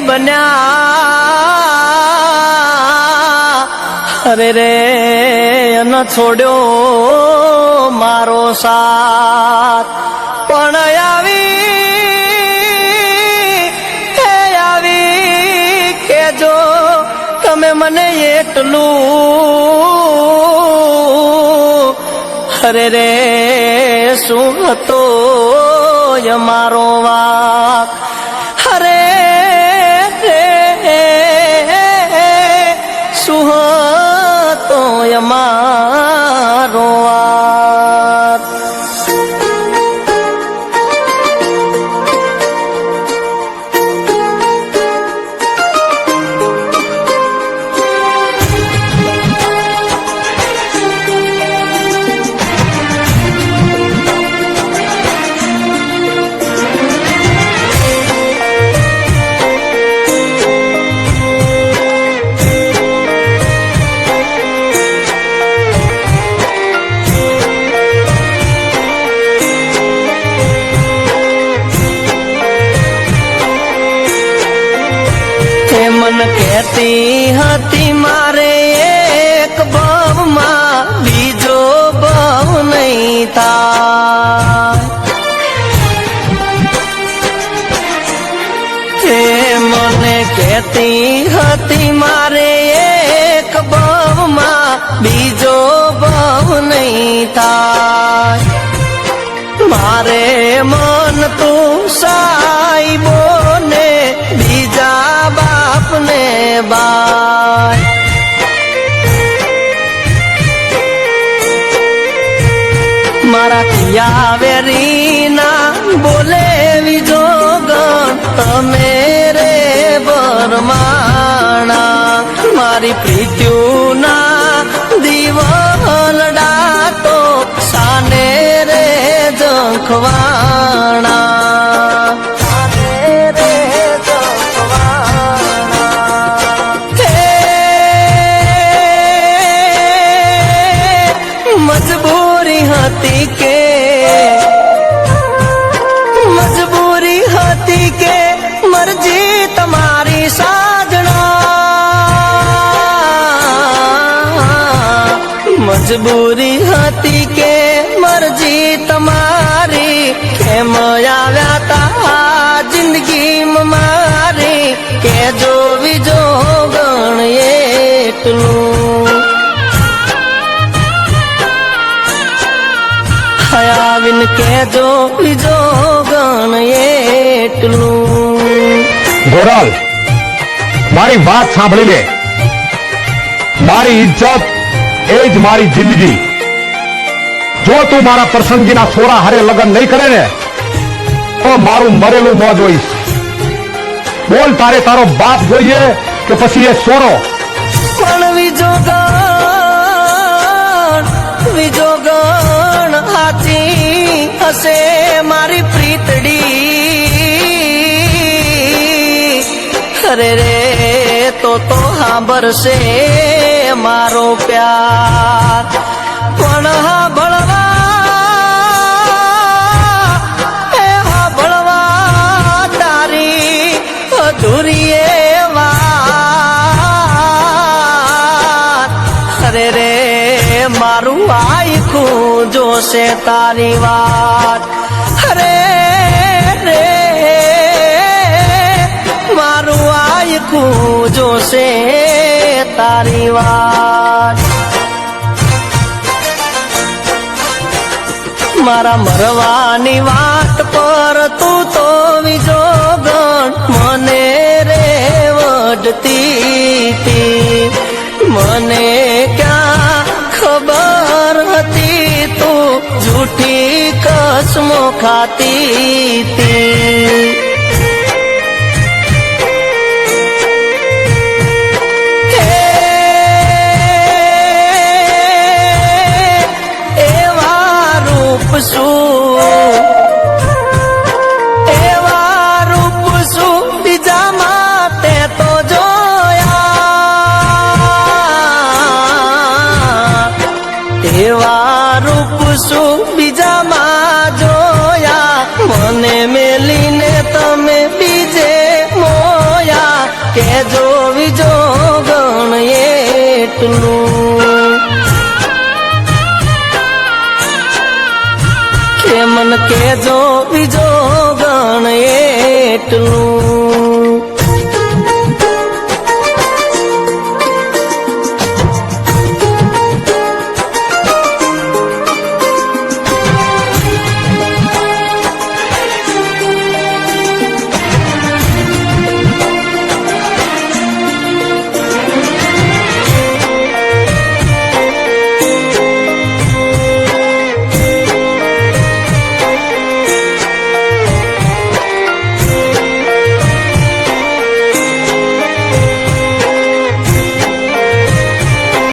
બન્યા અરે રે ન છોડ્યો મારો સાથ પણ આવી કેજો તમે મને એટલું અરે રે શું હતો મારો વાક અરે શું હતો મારો વાક મન કહેતી હતી મારે એક ભાવમાં બીજો ભાવ નહીં થાય મને કહેતી હતી મારે એક ભાવમાં બીજો ભાવ નહીં થાય મારે મન તું સાઈબો ને બીજા બાપને બાય મારા કિયા વેરીના બોલે વિજોગણ તમે રે બરમાણા મારી પ્રીત્યુના દિવલડા તો સાને રે જખવાણા મજબૂરી હતી કે મરજી તમારી સાજણા મજબૂરી હતી કે મરજી તમારી કેમ આવ્યા તા જિંદગીમાં મારી કે જો વિજો ગણ એટલું આવીન કેજો બીજો ગણ એટલું ગોરાલ મારી વાત સાંભળી લે મારી ઇજ્જત એ જ મારી જિંદગી જો તું મારા પ્રસંગીના સોરા હારે લગ્ન નહીં કરે ને તો મારું મરેલું ન જોઈશ બોલ તારે તારો બાપ જોઈએ કે પછી એ સોરો પણ વિજો ગણ હાથી હશે મારી પ્રીતડી અરે રે તો હાંભળશે મારો પ્યાર પણ હાંભળવા તારી અધૂરી વાત અરે રે મારું આખું જોશે તારી વાત અરે રે મારું આખું જોશે તારી વાત મારા મરવાની વાત પર તું તો વિજો ગણ મને રે વડતી મને ક્યાં ખબર હતી તું જૂઠી કસમો ખાતી એવા રૂપ શું બીજા માટે તો જોયા એવા રૂપ શું બીજામાં જોયા મને મેલીને તમે બીજે મોયા પણ કેજો બીજો ગણ એટલું